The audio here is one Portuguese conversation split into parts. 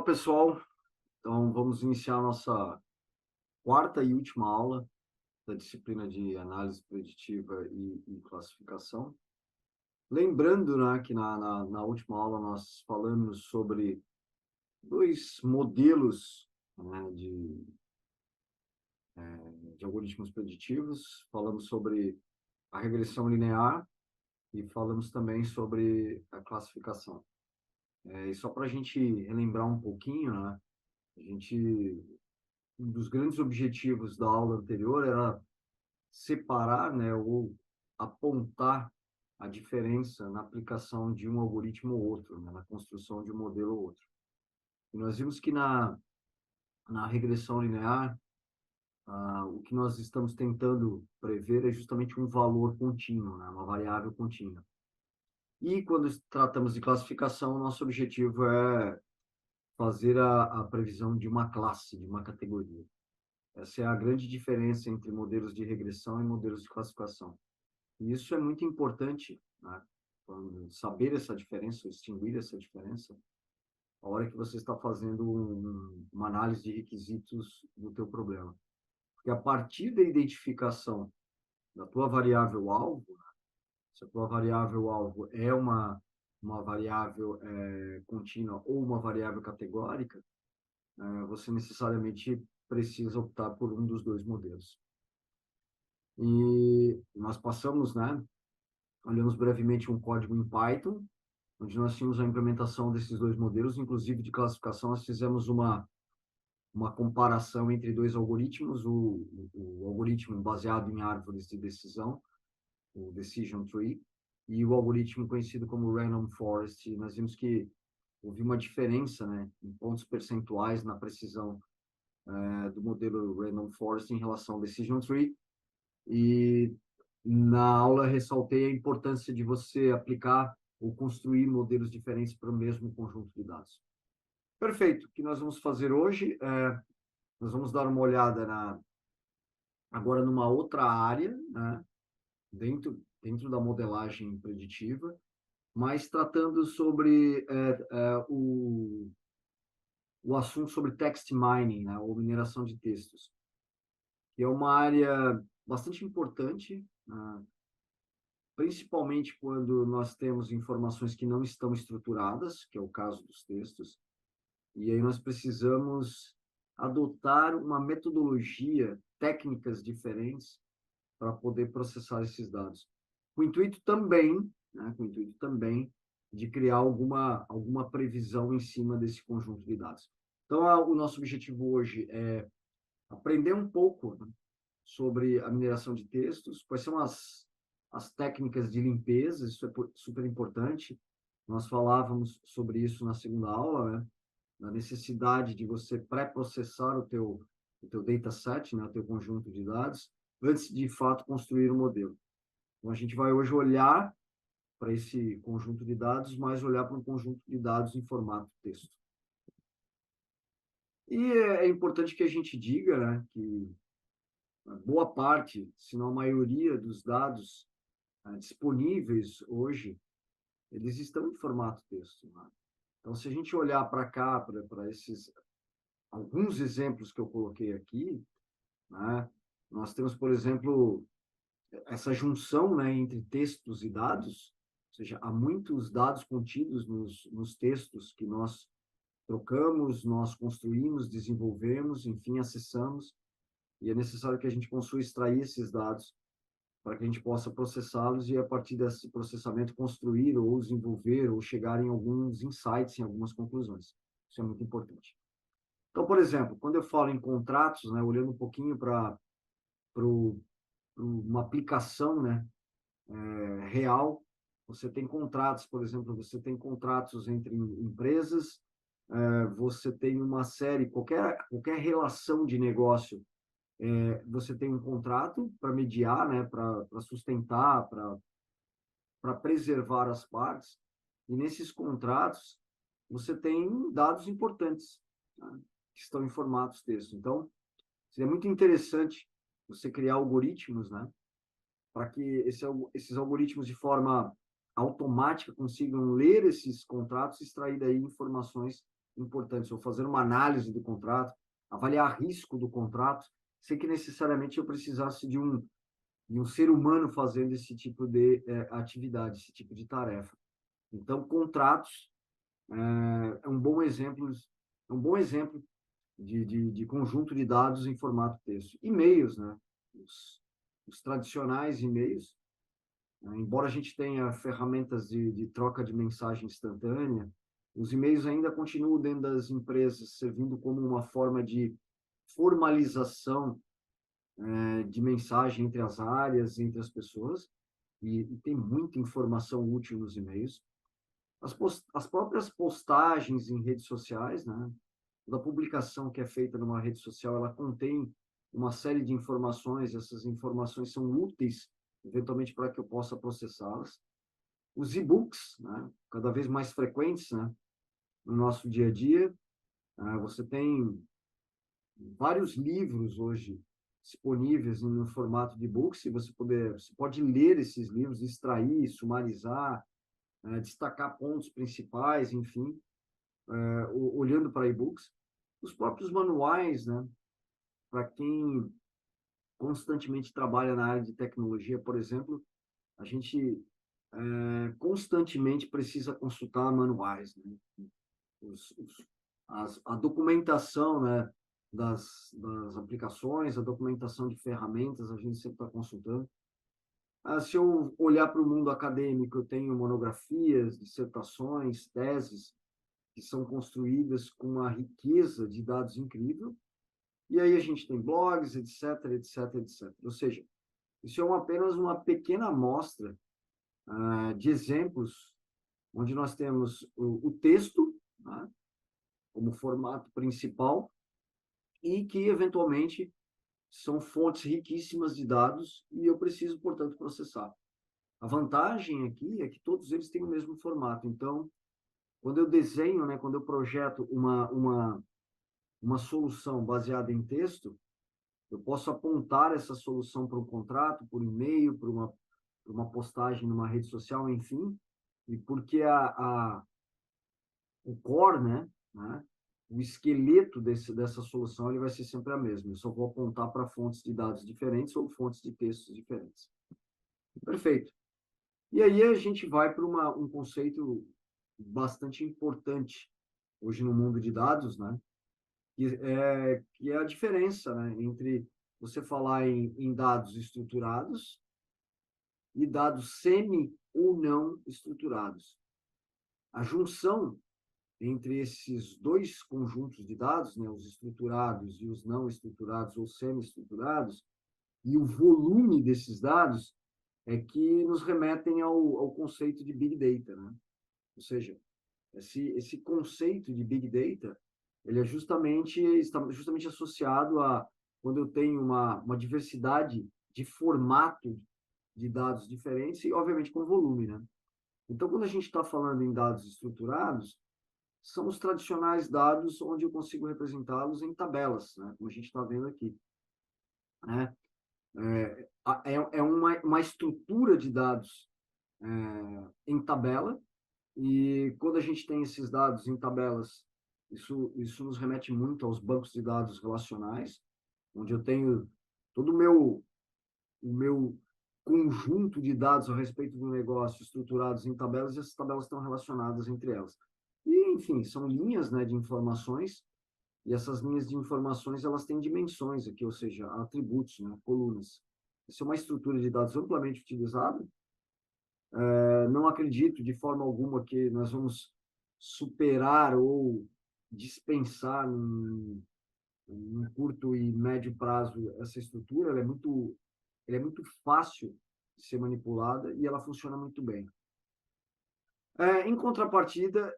Olá, pessoal. Então, vamos iniciar a nossa quarta e última aula da disciplina de análise preditiva e classificação. Lembrando, né, que na última aula nós falamos sobre dois modelos, né, de algoritmos preditivos. Falamos sobre a regressão linear e falamos também sobre a classificação. E só para a gente relembrar um pouquinho, né, a gente um dos grandes objetivos da aula anterior era separar, né, ou apontar a diferença na aplicação de um algoritmo ou outro, né, na construção de um modelo ou outro. E nós vimos que na regressão linear, o que nós estamos tentando prever é justamente um valor contínuo, né, uma variável contínua. E quando tratamos de classificação, nosso objetivo é fazer a previsão de uma classe, de uma categoria. Essa é a grande diferença entre modelos de regressão e modelos de classificação. E isso é muito importante, né? Saber essa diferença, distinguir essa diferença, a hora que você está fazendo uma análise de requisitos do teu problema. Porque a partir da identificação da tua variável-alvo, se a tua variável-alvo é uma variável contínua ou uma variável categórica, você necessariamente precisa optar por um dos dois modelos. E nós passamos, né, olhamos brevemente um código em Python, onde nós tínhamos a implementação desses dois modelos, inclusive de classificação, nós fizemos uma comparação entre dois algoritmos, o algoritmo baseado em árvores de decisão, o Decision Tree, e o algoritmo conhecido como Random Forest. E nós vimos que houve uma diferença, né, em pontos percentuais na precisão do modelo Random Forest em relação ao Decision Tree, e na aula ressaltei a importância de você aplicar ou construir modelos diferentes para o mesmo conjunto de dados. Perfeito. O que nós vamos fazer hoje nós vamos dar uma olhada agora numa outra área, né, dentro da modelagem preditiva, mas tratando sobre o assunto sobre text mining, né, ou mineração de textos, que é uma área bastante importante, né, principalmente quando nós temos informações que não estão estruturadas, que é o caso dos textos, e aí nós precisamos adotar uma metodologia, técnicas diferentes para poder processar esses dados. Com o intuito também, né, com o intuito também de criar alguma previsão em cima desse conjunto de dados. Então, o nosso objetivo hoje é aprender um pouco, né, sobre a mineração de textos, quais são as técnicas de limpeza, isso é super importante. Nós falávamos sobre isso na segunda aula, né? Na necessidade de você pré-processar o teu dataset, né? O teu conjunto de dados, antes de fato construir um modelo. Então, a gente vai hoje olhar para esse conjunto de dados, mas olhar para um conjunto de dados em formato texto. E é importante que a gente diga, né, que boa parte, se não a maioria dos dados disponíveis hoje, eles estão em formato texto, né? Então, se a gente olhar para cá, para esses alguns exemplos que eu coloquei aqui, né, nós temos, por exemplo, essa junção, né, entre textos e dados, ou seja, há muitos dados contidos nos textos que nós trocamos, nós construímos, desenvolvemos, enfim, acessamos, e é necessário que a gente consiga extrair esses dados para que a gente possa processá-los e, a partir desse processamento, construir ou desenvolver ou chegar em alguns insights, em algumas conclusões. Isso é muito importante. Então, por exemplo, quando eu falo em contratos, né, olhando um pouquinho para uma aplicação, né, real, você tem contratos, por exemplo, você tem contratos entre empresas, você tem uma série, qualquer relação de negócio, você tem um contrato para mediar, né, para sustentar, para preservar as partes, e nesses contratos você tem dados importantes, né, que estão em formatos texto. Então, seria muito interessante você criar algoritmos, né, para que esses algoritmos de forma automática consigam ler esses contratos e extrair daí informações importantes, ou fazer uma análise do contrato, avaliar risco do contrato, sem que necessariamente eu precisasse de um ser humano fazendo esse tipo de atividade, esse tipo de tarefa. Então, contratos é um bom exemplo, de conjunto de dados em formato texto. E-mails, né? Os tradicionais e-mails, embora a gente tenha ferramentas de troca de mensagem instantânea, os e-mails ainda continuam dentro das empresas, servindo como uma forma de formalização de mensagem entre as áreas, entre as pessoas, e tem muita informação útil nos e-mails. As próprias postagens em redes sociais, né? Da publicação que é feita numa rede social, ela contém uma série de informações, essas informações são úteis, eventualmente, para que eu possa processá-las. Os e-books, né? Cada vez mais frequentes, né? No nosso dia a dia, você tem vários livros hoje disponíveis no formato de e-book, se você puder, você pode ler esses livros, extrair, sumarizar, destacar pontos principais, enfim, olhando para e-books. Os próprios manuais, né? Para quem constantemente trabalha na área de tecnologia, por exemplo, a gente constantemente precisa consultar manuais, né? Os, os, a documentação, né, das aplicações, a documentação de ferramentas, a gente sempre está consultando. Se eu olhar para o mundo acadêmico, eu tenho monografias, dissertações, teses, que são construídas com uma riqueza de dados incrível. E aí a gente tem blogs, etc, etc, etc. Ou seja, isso é apenas uma pequena amostra de exemplos onde nós temos o texto, né, como formato principal e que, eventualmente, são fontes riquíssimas de dados e eu preciso, portanto, processar. A vantagem aqui é que todos eles têm o mesmo formato. Então, quando eu desenho, né, quando eu projeto uma solução baseada em texto, eu posso apontar essa solução para um contrato, por e-mail, para uma postagem numa rede social, enfim, e porque o core, né, o esqueleto dessa solução ele vai ser sempre a mesma. Eu só vou apontar para fontes de dados diferentes ou fontes de textos diferentes. Perfeito. E aí a gente vai para um conceito bastante importante hoje no mundo de dados, né, que é a diferença, né, entre você falar em dados estruturados e dados semi ou não estruturados. A junção entre esses dois conjuntos de dados, né, os estruturados e os não estruturados ou semi-estruturados, e o volume desses dados é que nos remetem ao conceito de Big Data, né? Ou seja, esse conceito de Big Data, ele está justamente associado a quando eu tenho uma diversidade de formato de dados diferentes e, obviamente, com volume, né? Então, quando a gente está falando em dados estruturados, são os tradicionais dados onde eu consigo representá-los em tabelas, né? Como a gente está vendo aqui, né? É uma estrutura de dados em tabela, e quando a gente tem esses dados em tabelas, isso nos remete muito aos bancos de dados relacionais, onde eu tenho todo o meu conjunto de dados a respeito do negócio estruturados em tabelas, e essas tabelas estão relacionadas entre elas. E, enfim, são linhas, né, de informações, e essas linhas de informações elas têm dimensões aqui, ou seja, atributos, né, colunas. Essa é uma estrutura de dados amplamente utilizada. Não acredito de forma alguma que nós vamos superar ou dispensar num curto e médio prazo essa estrutura. Ela é muito fácil de ser manipulada e ela funciona muito bem. Em contrapartida,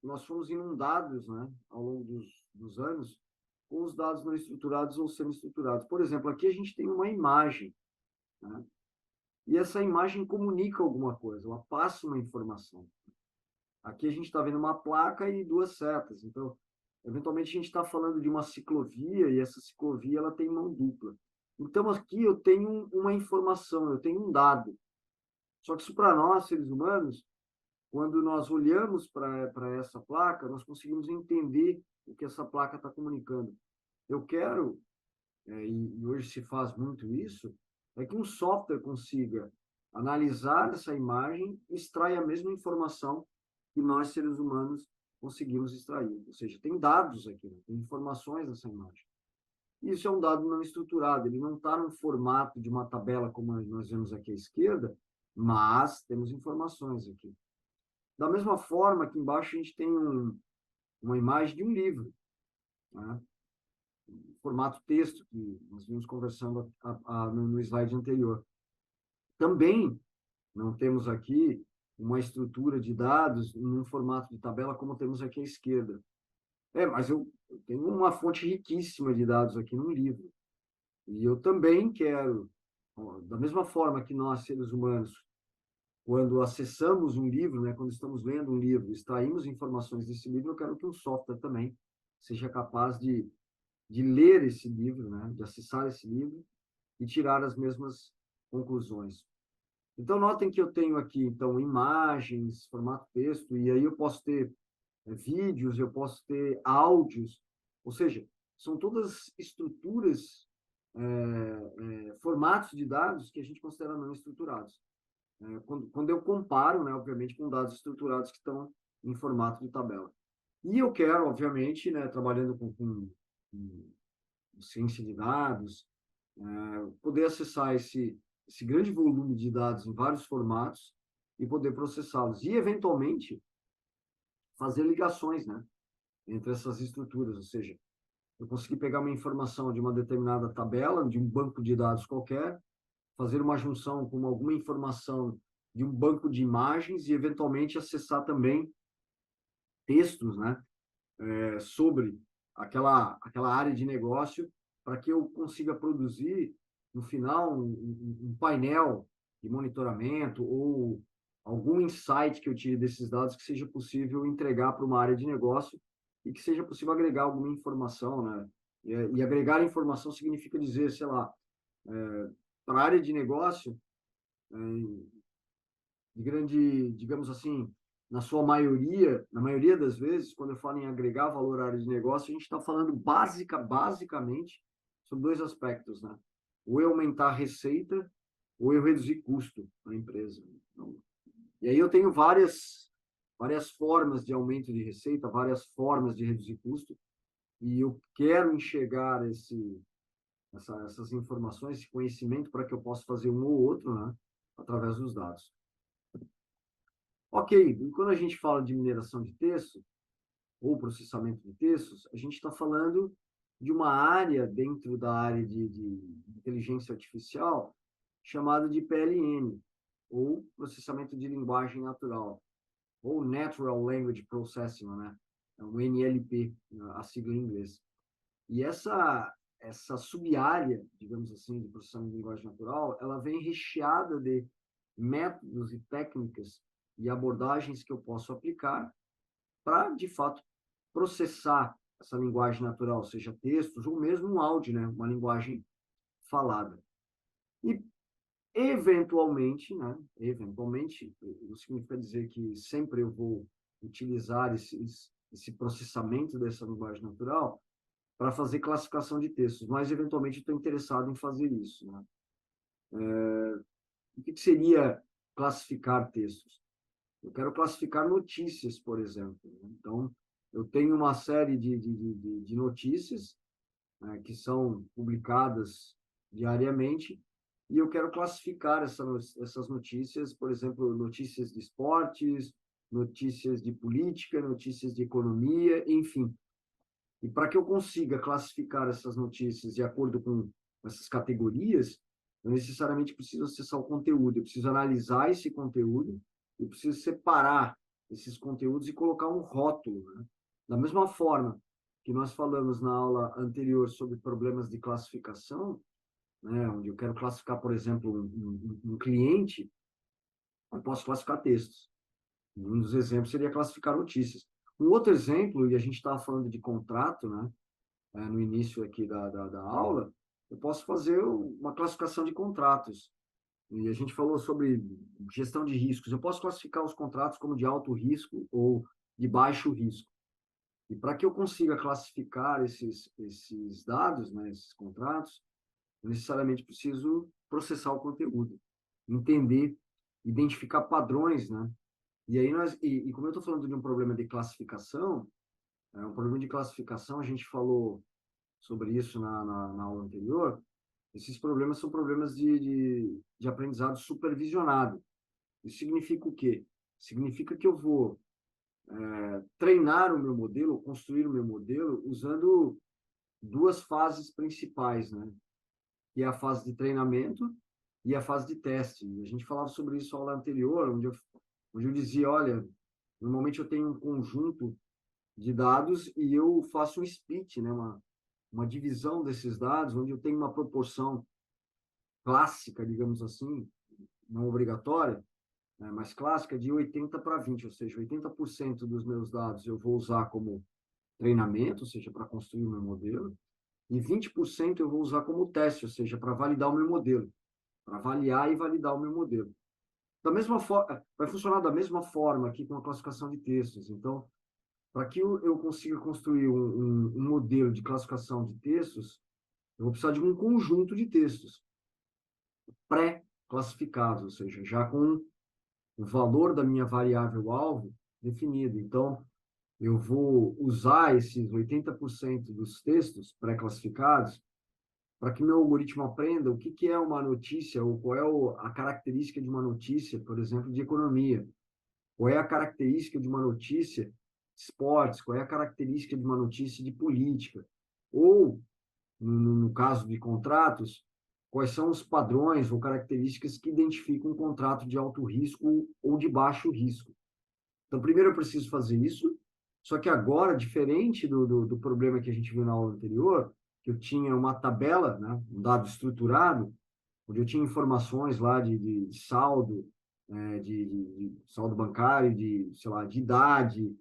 nós fomos inundados, né, ao longo dos anos, com os dados não estruturados ou semi-estruturados. Por exemplo, aqui a gente tem uma imagem, né, e essa imagem comunica alguma coisa, ela passa uma informação. Aqui a gente está vendo uma placa e duas setas. Então, eventualmente, a gente está falando de uma ciclovia e essa ciclovia ela tem mão dupla. Então, aqui eu tenho uma informação, eu tenho um dado. Só que isso para nós, seres humanos, quando nós olhamos para essa placa, nós conseguimos entender o que essa placa está comunicando. Eu quero, e hoje se faz muito isso, é que um software consiga analisar essa imagem e extrair a mesma informação que nós, seres humanos, conseguimos extrair. Ou seja, tem dados aqui, né? Tem informações nessa imagem. Isso é um dado não estruturado, ele não está no formato de uma tabela como nós vemos aqui à esquerda, mas temos informações aqui. Da mesma forma, aqui embaixo a gente tem uma imagem de um livro, né? Formato texto, que nós vimos conversando no slide anterior. Também não temos aqui uma estrutura de dados em um formato de tabela como temos aqui à esquerda. Mas eu tenho uma fonte riquíssima de dados aqui no livro. E eu também quero, da mesma forma que nós, seres humanos, quando acessamos um livro, né, quando estamos lendo um livro, extraímos informações desse livro, eu quero que o software também seja capaz de ler esse livro, né, de acessar esse livro e tirar as mesmas conclusões. Então, notem que eu tenho aqui, então, imagens, formato texto, e aí eu posso ter vídeos, eu posso ter áudios, ou seja, são todas estruturas, formatos de dados que a gente considera não estruturados. Quando eu comparo, né, obviamente, com dados estruturados que estão em formato de tabela. E eu quero, obviamente, né, trabalhando com ciência de dados, poder acessar esse grande volume de dados em vários formatos e poder processá-los. E, eventualmente, fazer ligações, né, entre essas estruturas, ou seja, eu conseguir pegar uma informação de uma determinada tabela, de um banco de dados qualquer, fazer uma junção com alguma informação de um banco de imagens e, eventualmente, acessar também textos, né, sobre aquela área de negócio, para que eu consiga produzir, no final, um painel de monitoramento ou algum insight que eu tire desses dados que seja possível entregar para uma área de negócio e que seja possível agregar alguma informação, né? E agregar informação significa dizer, sei lá, para a área de negócio, de grande, digamos assim, na sua maioria, na maioria das vezes, quando eu falo em agregar valor à área de negócio, a gente está falando basicamente sobre dois aspectos, né? Ou eu aumentar a receita, ou eu reduzir custo na empresa. Então, e aí eu tenho várias formas de aumento de receita, várias formas de reduzir custo, e eu quero enxergar essas informações, esse conhecimento, para que eu possa fazer um ou outro, né? Através dos dados. Ok, e quando a gente fala de mineração de texto, ou processamento de textos, a gente está falando de uma área dentro da área de inteligência artificial chamada de PLN, ou processamento de linguagem natural, ou Natural Language Processing, né? É um NLP, a sigla em inglês. E essa sub-área, digamos assim, de processamento de linguagem natural, ela vem recheada de métodos e técnicas e abordagens que eu posso aplicar para, de fato, processar essa linguagem natural, seja textos ou mesmo um áudio, né? Uma linguagem falada. E, eventualmente, né? Eventualmente, não significa dizer que sempre eu vou utilizar esse processamento dessa linguagem natural para fazer classificação de textos, mas, eventualmente, estou interessado em fazer isso, né? O que seria classificar textos? Eu quero classificar notícias, por exemplo. Então, eu tenho uma série de notícias, né, que são publicadas diariamente, e eu quero classificar essas notícias, por exemplo, notícias de esportes, notícias de política, notícias de economia, enfim. E para que eu consiga classificar essas notícias de acordo com essas categorias, eu necessariamente preciso acessar o conteúdo, eu preciso analisar esse conteúdo, eu preciso separar esses conteúdos e colocar um rótulo, né? Da mesma forma que nós falamos na aula anterior sobre problemas de classificação, né, onde eu quero classificar, por exemplo, um cliente, eu posso classificar textos. Um dos exemplos seria classificar notícias. Um outro exemplo, e a gente estava falando de contrato, né, no início aqui da aula, eu posso fazer uma classificação de contratos. E a gente falou sobre gestão de riscos. Eu posso classificar os contratos como de alto risco ou de baixo risco. E para que eu consiga classificar esses dados, né, esses contratos, eu necessariamente preciso processar o conteúdo, entender, identificar padrões, né? E aí e como eu estou falando de um problema de classificação, um problema de classificação, a gente falou sobre isso na aula anterior. Esses problemas são problemas de aprendizado supervisionado. Isso significa o quê? Significa que eu vou treinar o meu modelo, construir o meu modelo, usando duas fases principais, né? Que é a fase de treinamento e a fase de teste. A gente falava sobre isso na aula anterior, onde eu dizia, olha, normalmente eu tenho um conjunto de dados e eu faço um split, né? Uma divisão desses dados, onde eu tenho uma proporção clássica, digamos assim, não obrigatória, né, mas clássica, de 80/20, ou seja, 80% dos meus dados eu vou usar como treinamento, ou seja, para construir o meu modelo, e 20% eu vou usar como teste, ou seja, para validar o meu modelo, para avaliar e validar o meu modelo. Da mesma forma, vai funcionar da mesma forma aqui com a classificação de textos. Então, para que eu consiga construir um modelo de classificação de textos, eu vou precisar de um conjunto de textos pré-classificados, ou seja, já com o valor da minha variável alvo definido. Então, eu vou usar esses 80% dos textos pré-classificados para que meu algoritmo aprenda o que é uma notícia, ou qual é a característica de uma notícia, por exemplo, de economia, qual é a característica de uma notícia de esportes, qual é a característica de uma notícia de política, ou, no caso de contratos, quais são os padrões ou características que identificam um contrato de alto risco ou de baixo risco. Então, primeiro eu preciso fazer isso, só que agora, diferente do problema que a gente viu na aula anterior, que eu tinha uma tabela, né, um dado estruturado, onde eu tinha informações lá de saldo, de saldo bancário, sei lá, de idade,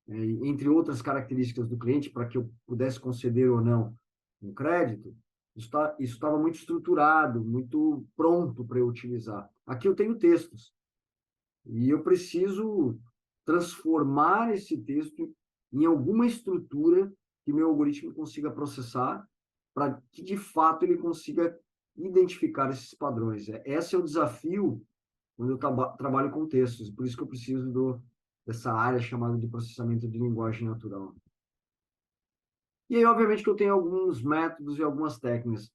entre outras características do cliente, para que eu pudesse conceder ou não um crédito, isso estava muito estruturado, muito pronto para eu utilizar. Aqui eu tenho textos, e eu preciso transformar esse texto em alguma estrutura que meu algoritmo consiga processar para que, de fato, ele consiga identificar esses padrões. Esse é o desafio quando eu trabalho com textos. Por isso que eu preciso dessa área chamada de processamento de linguagem natural. E aí, obviamente, que eu tenho alguns métodos e algumas técnicas.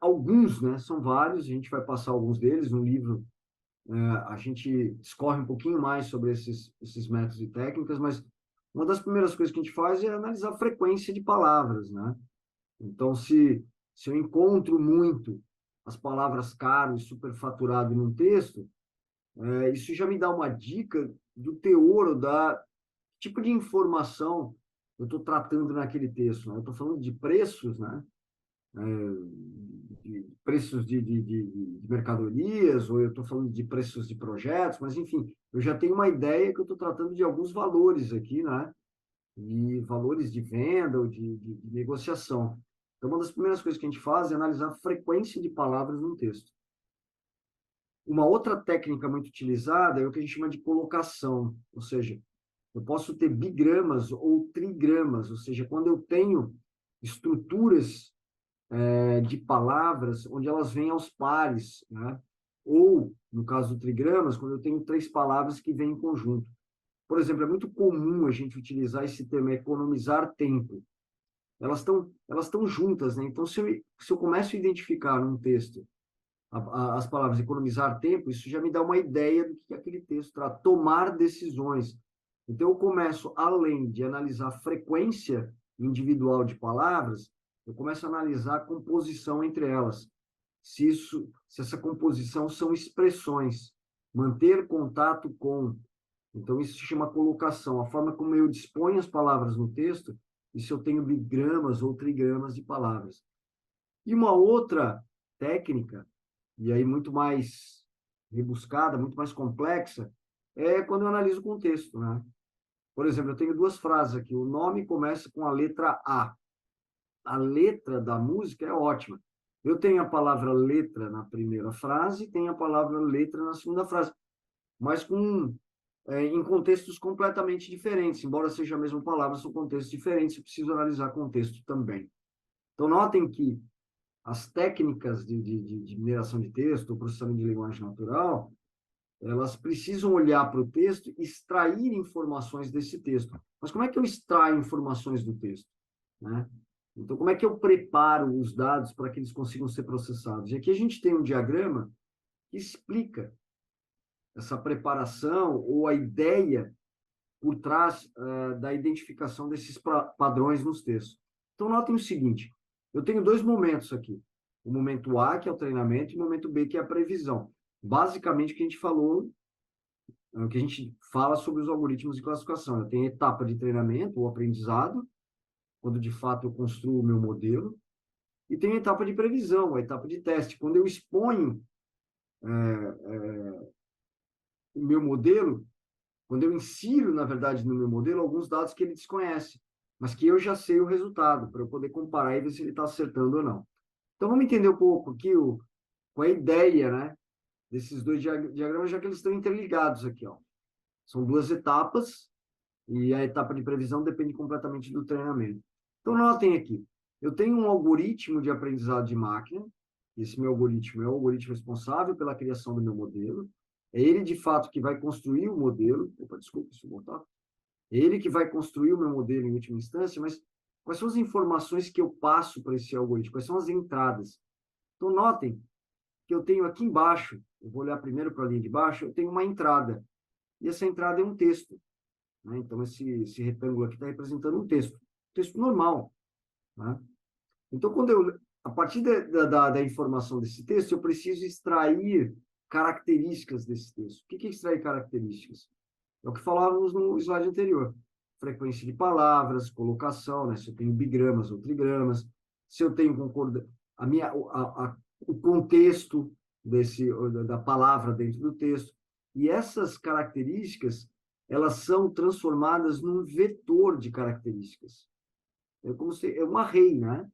Alguns, né? São vários, a gente vai passar alguns deles no livro. A gente discorre um pouquinho mais sobre esses métodos e técnicas, mas uma das primeiras coisas que a gente faz é analisar a frequência de palavras, né? Então, se eu encontro muito as palavras caro e superfaturado num texto, isso já me dá uma dica do teor, ou da tipo de informação que eu estou tratando naquele texto, né? Eu estou falando de preços, né? De preços de mercadorias, ou eu estou falando de preços de projetos, mas, enfim, eu já tenho uma ideia que eu estou tratando de alguns valores aqui, né? E valores de venda ou de negociação. Então, uma das primeiras coisas que a gente faz é analisar a frequência de palavras no texto. Uma outra técnica muito utilizada é o que a gente chama de colocação, ou seja, eu posso ter bigramas ou trigramas, ou seja, quando eu tenho estruturas de palavras onde elas vêm aos pares, né? Ou, no caso do trigramas, quando eu tenho três palavras que vêm em conjunto. Por exemplo, é muito comum a gente utilizar esse termo economizar tempo. Elas estão juntas, né? Então, se eu começo a identificar num texto as palavras economizar tempo, isso já me dá uma ideia do que aquele texto trata, tomar decisões. Então, eu começo, além de analisar a frequência individual de palavras, eu começo a analisar a composição entre elas. Se essa composição são expressões, manter contato com. Então, isso se chama colocação, a forma como eu disponho as palavras no texto, e se eu tenho bigramas ou trigramas de palavras. E uma outra técnica, e aí muito mais rebuscada, muito mais complexa, é quando eu analiso o contexto, né? Por exemplo, eu tenho duas frases aqui. O nome começa com a letra A. A letra da música é ótima, Eu tenho a palavra letra na primeira frase, tenho a palavra letra na segunda frase, mas em contextos completamente diferentes. Embora seja a mesma palavra, são contextos diferentes, eu preciso analisar contexto também. Então, notem que as técnicas de mineração de texto, ou processamento de linguagem natural, elas precisam olhar para o texto e extrair informações desse texto. Mas como é que eu extraio informações do texto? Né? Então, como é que eu preparo os dados para que eles consigam ser processados? E aqui a gente tem um diagrama que explica essa preparação ou a ideia por trás da identificação desses padrões nos textos. Então, notem o seguinte, eu tenho dois momentos aqui. O momento A, que é o treinamento, e o momento B, que é a previsão. Basicamente, o que a gente falou, o que a gente fala sobre os algoritmos de classificação. Eu tenho a etapa de treinamento, ou aprendizado, quando de fato eu construo o meu modelo, e tem a etapa de previsão, a etapa de teste, quando eu exponho o meu modelo, quando eu insiro, na verdade, no meu modelo, alguns dados que ele desconhece, mas que eu já sei o resultado, para eu poder comparar e ver se ele está acertando ou não. Então, vamos entender um pouco aqui qual é a ideia, né, desses dois diagramas, já que eles estão interligados aqui, ó. São duas etapas, e a etapa de previsão depende completamente do treinamento. Então, notem aqui, eu tenho um algoritmo de aprendizado de máquina, esse meu algoritmo é o algoritmo responsável pela criação do meu modelo, é ele, de fato, que vai construir o modelo. Opa, desculpa, deixa eu voltar. É ele que vai construir o meu modelo em última instância, mas quais são as informações que eu passo para esse algoritmo? Quais são as entradas? Então, notem que eu tenho aqui embaixo, eu vou olhar primeiro para a linha de baixo, eu tenho uma entrada, e essa entrada é um texto. Né? Então, esse retângulo aqui está representando um texto normal. Né? Então, a partir da informação desse texto, eu preciso extrair características desse texto. O que é extrair características? É o que falávamos no slide anterior. Frequência de palavras, colocação, né? Se eu tenho bigramas ou trigramas, se eu tenho o contexto da palavra dentro do texto. E essas características, elas são transformadas num vetor de características. É um array, né?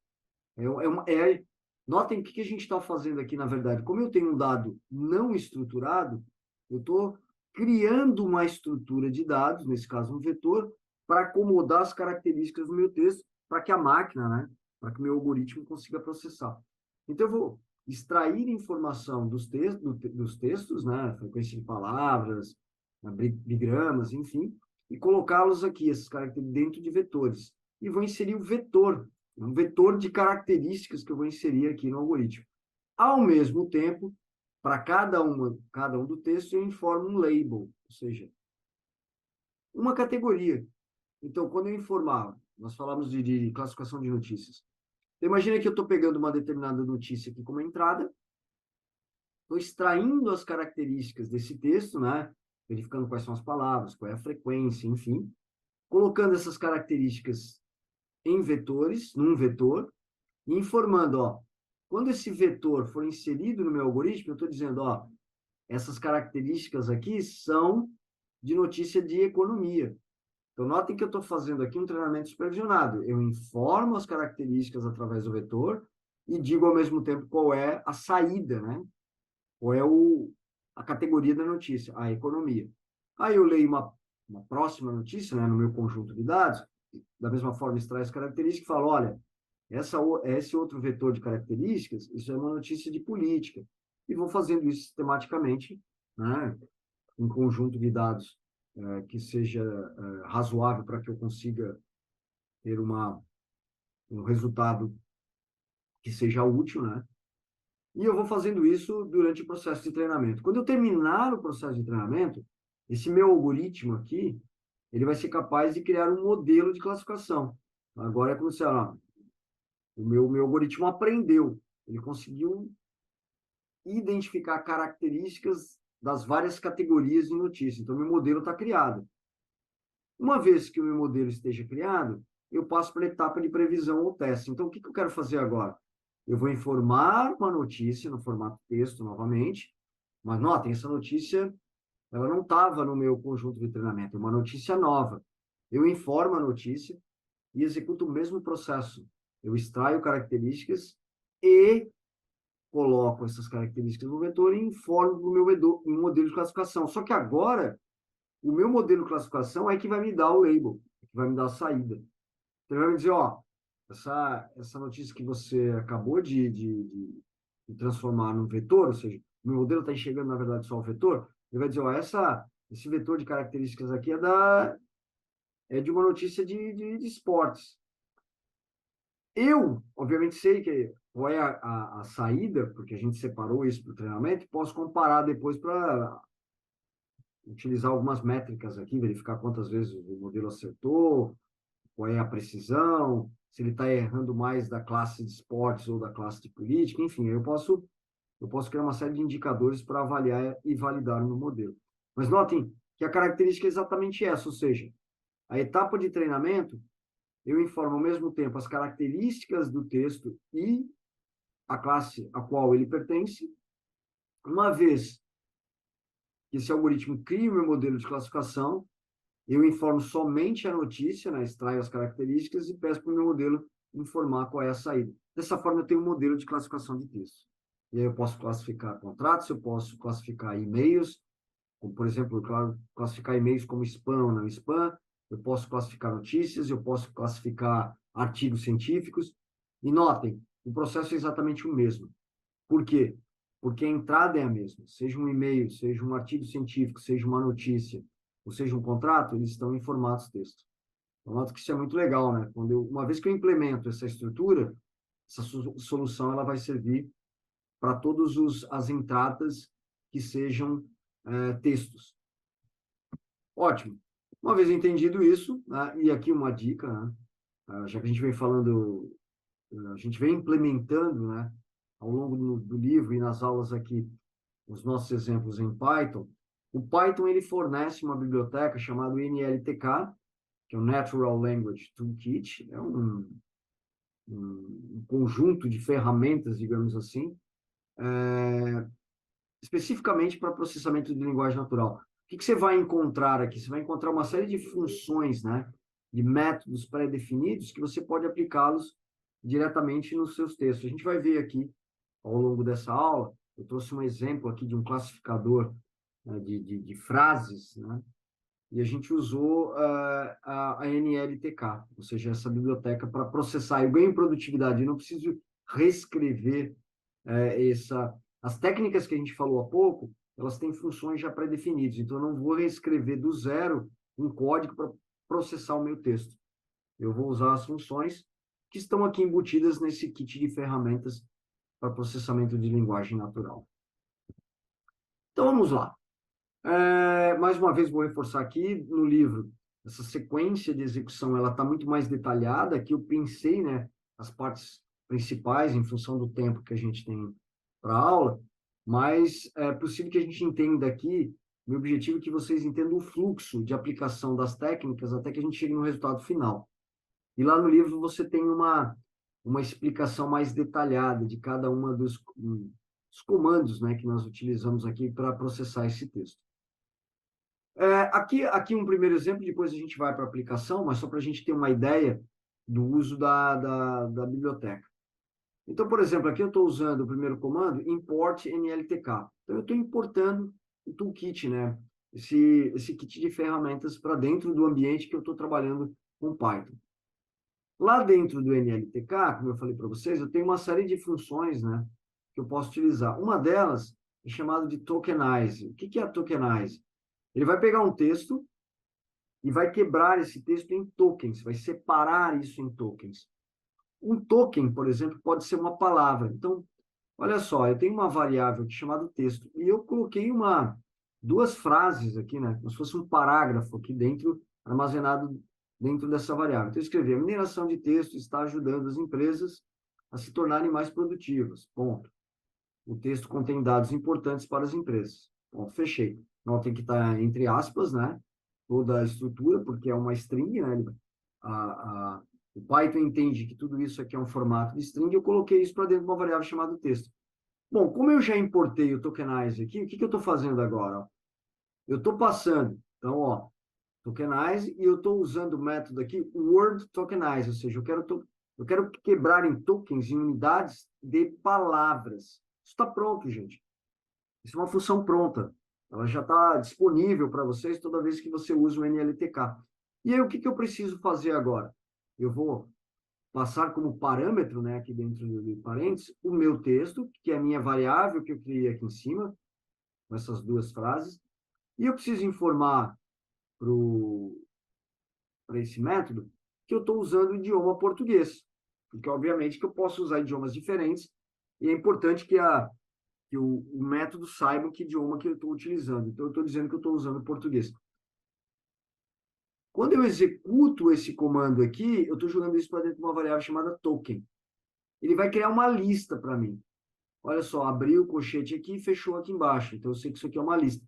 Notem o que a gente está fazendo aqui, na verdade. Como eu tenho um dado não estruturado, eu estou criando uma estrutura de dados, nesse caso um vetor, para acomodar as características do meu texto, para que a máquina, né, para que o meu algoritmo consiga processar. Então, eu vou extrair informação dos textos, né, frequência de palavras, bigramas, enfim, e colocá-los aqui, esses caracteres, dentro de vetores. E vou inserir o vetor, um vetor de características que eu vou inserir aqui no algoritmo. Ao mesmo tempo, para cada um do texto, eu informo um label, ou seja, uma categoria. Então, quando eu informar, nós falamos de classificação de notícias. Então, imagina que eu estou pegando uma determinada notícia aqui como entrada, estou extraindo as características desse texto, né? Verificando quais são as palavras, qual é a frequência, enfim, colocando essas características em vetores, num vetor, e informando, ó, quando esse vetor for inserido no meu algoritmo, eu estou dizendo, ó, essas características aqui são de notícia de economia. Então, notem que eu estou fazendo aqui um treinamento supervisionado. Eu informo as características através do vetor e digo ao mesmo tempo qual é a saída, né? Qual é a categoria da notícia, a economia. Aí eu leio uma próxima notícia, né, no meu conjunto de dados, da mesma forma extrai as características e falo, olha, esse outro vetor de características, isso é uma notícia de política. E vou fazendo isso sistematicamente, né, um conjunto de dados que seja razoável para que eu consiga ter um resultado que seja útil, né? E eu vou fazendo isso durante o processo de treinamento. Quando eu terminar o processo de treinamento, esse meu algoritmo aqui, ele vai ser capaz de criar um modelo de classificação. Agora é como se, o meu algoritmo aprendeu, ele conseguiu identificar características das várias categorias de notícia. Então, meu modelo está criado. Uma vez que o meu modelo esteja criado, eu passo para a etapa de previsão ou teste. Então, o que eu quero fazer agora? Eu vou informar uma notícia no formato texto novamente, mas notem, essa notícia ela não estava no meu conjunto de treinamento, é uma notícia nova. Eu informo a notícia e executo o mesmo processo. Eu extraio características e coloco essas características no vetor e informo para o meu modelo de classificação. Só que agora, o meu modelo de classificação é que vai me dar o label, que vai me dar a saída. Então, ele vai me dizer, ó, essa notícia que você acabou de transformar num vetor, ou seja, o meu modelo está enxergando, na verdade, só o vetor, ele vai dizer, ó, esse vetor de características aqui é de uma notícia de esportes. Eu, obviamente, sei qual é a saída, porque a gente separou isso para o treinamento, e posso comparar depois para utilizar algumas métricas aqui, verificar quantas vezes o modelo acertou, qual é a precisão, se ele está errando mais da classe de esportes ou da classe de política, enfim, eu posso criar uma série de indicadores para avaliar e validar o meu modelo. Mas notem que a característica é exatamente essa, ou seja, a etapa de treinamento, eu informo ao mesmo tempo as características do texto e a classe a qual ele pertence. Uma vez que esse algoritmo cria o meu modelo de classificação, eu informo somente a notícia, né, extraio as características e peço para o meu modelo informar qual é a saída. Dessa forma, eu tenho um modelo de classificação de texto. E aí eu posso classificar contratos, eu posso classificar e-mails, como, por exemplo, classificar e-mails como spam ou não spam, eu posso classificar notícias, eu posso classificar artigos científicos. E notem, o processo é exatamente o mesmo. Por quê? Porque a entrada é a mesma. Seja um e-mail, seja um artigo científico, seja uma notícia, ou seja um contrato, eles estão em formatos texto. Eu noto que isso é muito legal, né? Uma vez que eu implemento essa estrutura, essa solução ela vai servir para todas as entradas que sejam textos. Ótimo. Uma vez entendido isso, né, e aqui uma dica, né, já que a gente vem falando, a gente vem implementando, né, ao longo do livro e nas aulas aqui, os nossos exemplos em Python. O Python ele fornece uma biblioteca chamada NLTK, que é o Natural Language Toolkit, é um conjunto de ferramentas, digamos assim, especificamente para processamento de linguagem natural. O que você vai encontrar aqui? Você vai encontrar uma série de funções, né, de métodos pré-definidos que você pode aplicá-los diretamente nos seus textos. A gente vai ver aqui, ao longo dessa aula, eu trouxe um exemplo aqui de um classificador, né, de frases, né, e a gente usou a NLTK, ou seja, essa biblioteca para processar. Eu ganho produtividade, eu não preciso reescrever as técnicas que a gente falou há pouco, elas têm funções já pré-definidas, então eu não vou reescrever do zero um código para processar o meu texto. Eu vou usar as funções que estão aqui embutidas nesse kit de ferramentas para processamento de linguagem natural. Então vamos lá. Mais uma vez vou reforçar aqui no livro, essa sequência de execução ela está muito mais detalhada, aqui eu pensei, né, as partes principais em função do tempo que a gente tem para a aula, mas é possível que a gente entenda aqui, meu objetivo é que vocês entendam o fluxo de aplicação das técnicas até que a gente chegue no resultado final. E lá no livro você tem uma explicação mais detalhada de cada uma dos comandos, né, que nós utilizamos aqui para processar esse texto. Aqui um primeiro exemplo, depois a gente vai para a aplicação, mas só para a gente ter uma ideia do uso da biblioteca. Então, por exemplo, aqui eu estou usando o primeiro comando, import NLTK. Então, eu estou importando o toolkit, né? Esse kit de ferramentas para dentro do ambiente que eu estou trabalhando com Python. Lá dentro do NLTK, como eu falei para vocês, eu tenho uma série de funções, né, que eu posso utilizar. Uma delas é chamada de tokenize. O que é a tokenize? Ele vai pegar um texto e vai quebrar esse texto em tokens, vai separar isso em tokens. Um token, por exemplo, pode ser uma palavra. Então, olha só, eu tenho uma variável aqui chamada texto e eu coloquei duas frases aqui, né, como se fosse um parágrafo aqui dentro, armazenado dentro dessa variável. Então, eu escrevi: a mineração de texto está ajudando as empresas a se tornarem mais produtivas. Ponto. O texto contém dados importantes para as empresas. Ponto, fechei. Não tem que estar entre aspas, né? Toda a estrutura, porque é uma string, né? O Python entende que tudo isso aqui é um formato de string, eu coloquei isso para dentro de uma variável chamada texto. Bom, como eu já importei o tokenize aqui, o que eu estou fazendo agora? Eu estou passando, então, ó, tokenize, e eu estou usando o método aqui, word tokenize, ou seja, eu quero quebrar em tokens, em unidades de palavras. Isso está pronto, gente. Isso é uma função pronta. Ela já está disponível para vocês toda vez que você usa o NLTK. E aí, o que eu preciso fazer agora? Eu vou passar como parâmetro, né, aqui dentro de parênteses, o meu texto, que é a minha variável que eu criei aqui em cima, com essas duas frases, e eu preciso informar para esse método que eu estou usando o idioma português, porque obviamente que eu posso usar idiomas diferentes, e é importante que o método saiba que idioma que eu estou utilizando. Então, eu estou dizendo que eu estou usando português. Quando eu executo esse comando aqui, eu estou jogando isso para dentro de uma variável chamada token. Ele vai criar uma lista para mim. Olha só, abriu o colchete aqui e fechou aqui embaixo. Então, eu sei que isso aqui é uma lista.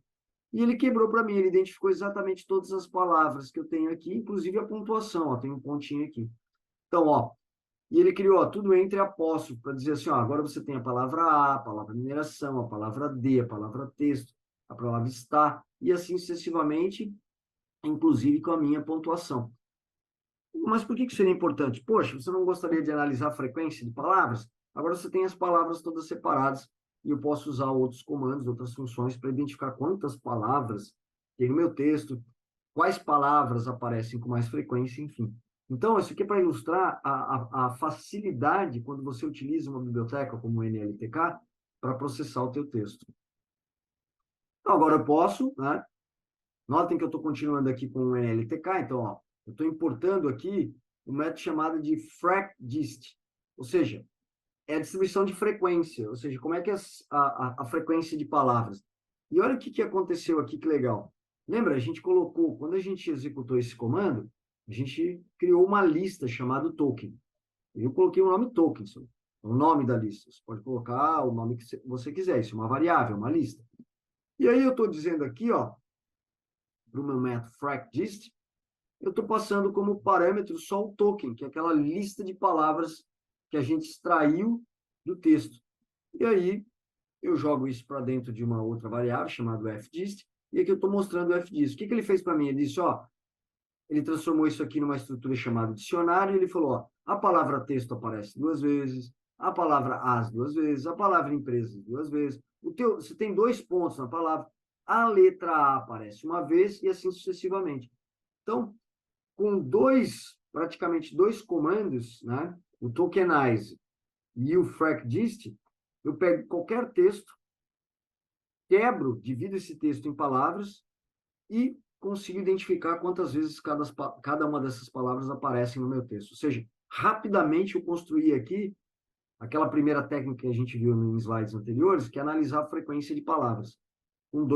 E ele quebrou para mim, ele identificou exatamente todas as palavras que eu tenho aqui, inclusive a pontuação, ó, tem um pontinho aqui. Então, ó, e ele criou ó, tudo entre apóstrofos, para dizer assim, ó, agora você tem a palavra A palavra mineração, a palavra D, a palavra texto, a palavra está, e assim sucessivamente, inclusive com a minha pontuação. Mas por que isso seria importante? Poxa, você não gostaria de analisar a frequência de palavras? Agora você tem as palavras todas separadas e eu posso usar outros comandos, outras funções para identificar quantas palavras tem no meu texto, quais palavras aparecem com mais frequência, enfim. Então, isso aqui é para ilustrar a facilidade quando você utiliza uma biblioteca como o NLTK para processar o teu texto. Então, agora eu posso, né? Notem que eu estou continuando aqui com o NLTK, então, ó, eu estou importando aqui um método chamado de FracGist, ou seja, é a distribuição de frequência, ou seja, como é que é a frequência de palavras. E olha o que aconteceu aqui, que legal. Lembra, a gente colocou, quando a gente executou esse comando, a gente criou uma lista chamada token. Eu coloquei o nome token, o nome da lista. Você pode colocar o nome que você quiser, isso é uma variável, uma lista. E aí eu estou dizendo aqui, ó, para o meu método FracGist, eu estou passando como parâmetro só o token, que é aquela lista de palavras que a gente extraiu do texto. E aí, eu jogo isso para dentro de uma outra variável chamada fdist, e aqui eu estou mostrando o fdist. O que ele fez para mim? Ele disse, ó, ele transformou isso aqui numa estrutura chamada dicionário, e ele falou, ó, a palavra texto aparece 2 vezes, a palavra as 2 vezes, a palavra empresa 2 vezes, você tem 2 pontos na palavra, a letra A aparece uma vez, e assim sucessivamente. Então, com praticamente dois comandos, né, o tokenize e o FracGist, eu pego qualquer texto, quebro, divido esse texto em palavras e consigo identificar quantas vezes cada uma dessas palavras aparecem no meu texto. Ou seja, rapidamente eu construí aqui aquela primeira técnica que a gente viu em slides anteriores, que é analisar a frequência de palavras, com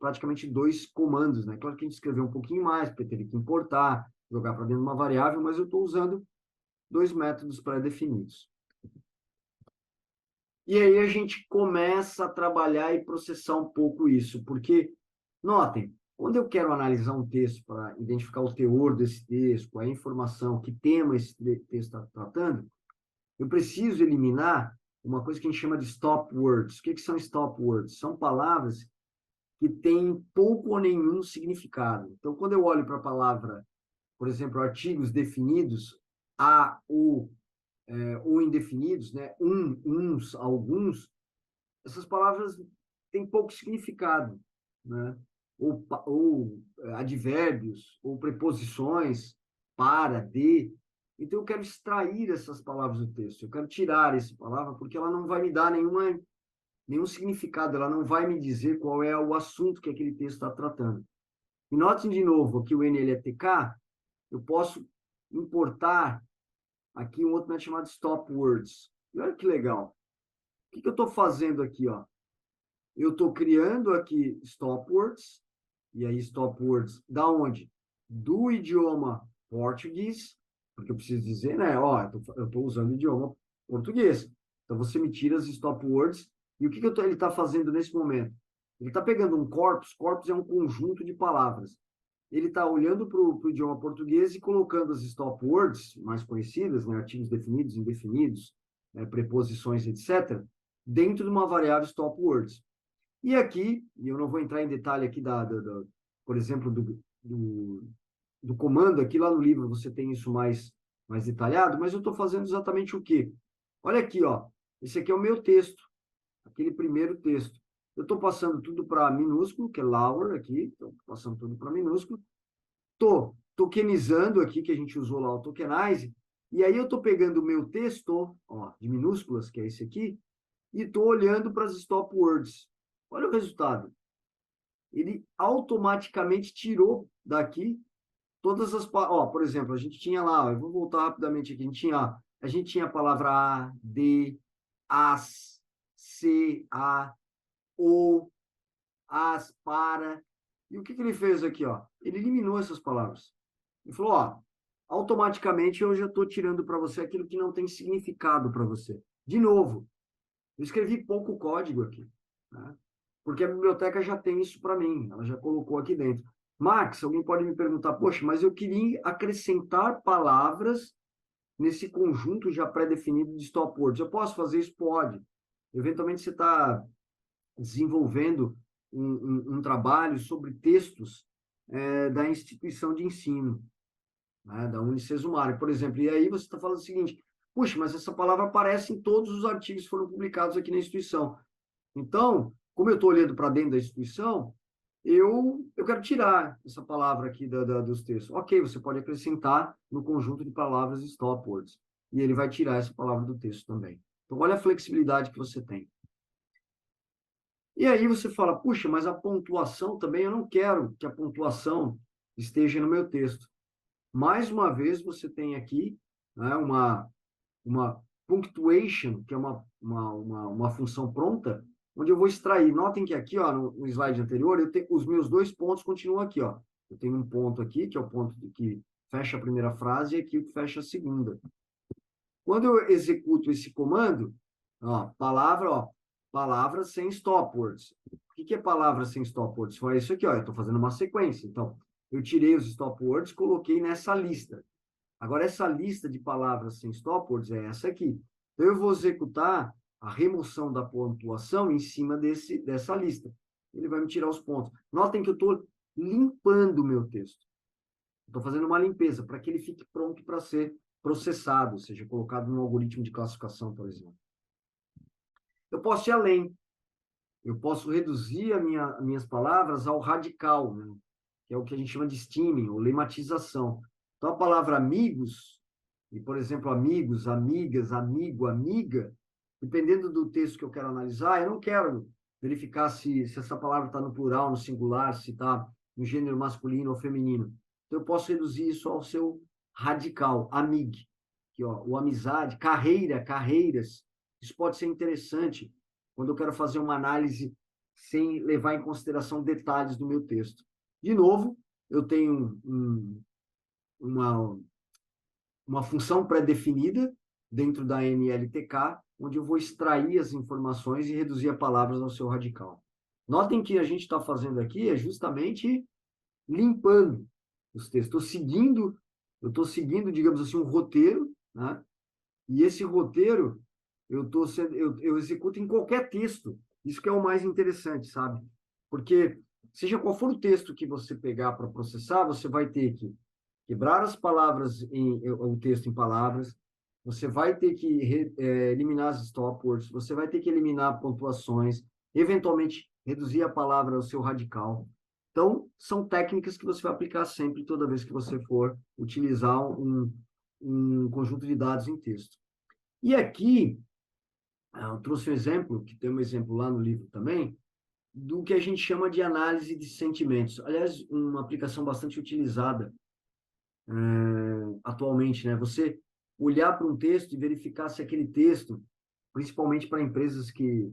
praticamente dois comandos, né? Claro que a gente escreveu um pouquinho mais, porque teve que importar, jogar para dentro de uma variável, mas eu estou usando dois métodos pré-definidos. E aí a gente começa a trabalhar e processar um pouco isso, porque, notem, quando eu quero analisar um texto para identificar o teor desse texto, a informação, que tema esse texto está tratando, eu preciso eliminar uma coisa que a gente chama de stop words. O que são stop words? São palavras que têm pouco ou nenhum significado. Então, quando eu olho para a palavra, por exemplo, artigos definidos, a, o, ou indefinidos, né? Uns, alguns, essas palavras têm pouco significado, né? Ou advérbios, ou preposições, para, de. Então, eu quero extrair essas palavras do texto, eu quero tirar essa palavra, porque ela não vai me dar nenhum significado, ela não vai me dizer qual é o assunto que aquele texto está tratando. E notem de novo que o NLTK, eu posso importar aqui um outro método chamado stop words. E olha que legal. O que eu estou fazendo aqui? Ó? Eu estou criando aqui stop words, e aí stop words da onde? Do idioma português, porque eu preciso dizer, né? Ó, eu estou usando o idioma português. Então, você me tira as stop words. E o que ele está fazendo nesse momento? Ele está pegando um corpus é um conjunto de palavras. Ele está olhando para o idioma português e colocando as stop words mais conhecidas, né, artigos definidos, indefinidos, preposições, etc., dentro de uma variável stop words. E aqui, e eu não vou entrar em detalhe aqui, por exemplo, do comando, aqui lá no livro você tem isso mais detalhado, mas eu estou fazendo exatamente o quê? Olha aqui, ó, esse aqui é o meu texto. aquele primeiro texto. Eu estou passando tudo para minúsculo, que é lower aqui, estou passando tudo para minúsculo. Estou tokenizando aqui, que a gente usou lá o tokenize, e aí eu estou pegando o meu texto, ó, de minúsculas, que é esse aqui, e estou olhando para as stop words. Olha o resultado. Ele automaticamente tirou daqui todas as... Ó, por exemplo, a gente tinha lá, eu vou voltar rapidamente aqui, a gente tinha a palavra a, de, as, se, a, o, as, para. E o que ele fez aqui, ó? Ele eliminou essas palavras. Ele falou, ó, automaticamente eu já estou tirando para você aquilo que não tem significado para você. De novo, eu escrevi pouco código aqui, né? Porque a biblioteca já tem isso para mim, ela já colocou aqui dentro. Max, alguém pode me perguntar, poxa, mas eu queria acrescentar palavras nesse conjunto já pré-definido de stop words. Eu posso fazer isso? Pode. Eventualmente você está desenvolvendo um trabalho sobre textos da instituição de ensino, né, da Unicesumar, por exemplo. E aí você está falando o seguinte, puxa, mas essa palavra aparece em todos os artigos que foram publicados aqui na instituição. Então, como eu estou olhando para dentro da instituição, eu quero tirar essa palavra aqui dos textos. Ok, você pode acrescentar no conjunto de palavras stop words. E ele vai tirar essa palavra do texto também. Então, olha a flexibilidade que você tem. E aí você fala, puxa, mas a pontuação também, eu não quero que a pontuação esteja no meu texto. Mais uma vez, você tem aqui, né, uma punctuation, que é uma função pronta, onde eu vou extrair. Notem que aqui, ó, no slide anterior, os meus dois pontos continuam aqui. Ó. Eu tenho um ponto aqui, que é o ponto que fecha a primeira frase, e aqui o que fecha a segunda. Quando eu executo esse comando, ó, palavra sem stop words. O que é palavra sem stop words? Foi isso aqui, ó, eu estou fazendo uma sequência. Então, eu tirei os stop words, coloquei nessa lista. Agora, essa lista de palavras sem stop words é essa aqui. Então, eu vou executar a remoção da pontuação em cima dessa lista. Ele vai me tirar os pontos. Notem que eu estou limpando o meu texto. Estou fazendo uma limpeza para que ele fique pronto para ser processado, ou seja, colocado no algoritmo de classificação, por exemplo. Eu posso ir além. Eu posso reduzir minhas palavras ao radical, né? Que é o que a gente chama de stemming, ou lematização. Então, a palavra amigos, e, por exemplo, amigos, amigas, amigo, amiga, dependendo do texto que eu quero analisar, eu não quero verificar se essa palavra está no plural, no singular, se está no gênero masculino ou feminino. Então, eu posso reduzir isso ao seu radical, amig, que, ó, o amizade, carreira, carreiras. Isso pode ser interessante quando eu quero fazer uma análise sem levar em consideração detalhes do meu texto. De novo, eu tenho uma função pré-definida dentro da NLTK, onde eu vou extrair as informações e reduzir a palavras ao seu radical. Notem que a gente está fazendo aqui é justamente limpando os textos. Eu estou seguindo, digamos assim, um roteiro, né? E esse roteiro eu executo em qualquer texto. Isso que é o mais interessante, sabe? Porque, seja qual for o texto que você pegar para processar, você vai ter que quebrar as palavras, o texto em palavras, você vai ter que eliminar as stop words, você vai ter que eliminar pontuações, eventualmente reduzir a palavra ao seu radical. Então, são técnicas que você vai aplicar sempre, toda vez que você for utilizar um conjunto de dados em texto. E aqui, eu trouxe um exemplo, que tem um exemplo lá no livro também, do que a gente chama de análise de sentimentos. Aliás, uma aplicação bastante utilizada atualmente, né? Você olhar para um texto e verificar se aquele texto, principalmente para empresas que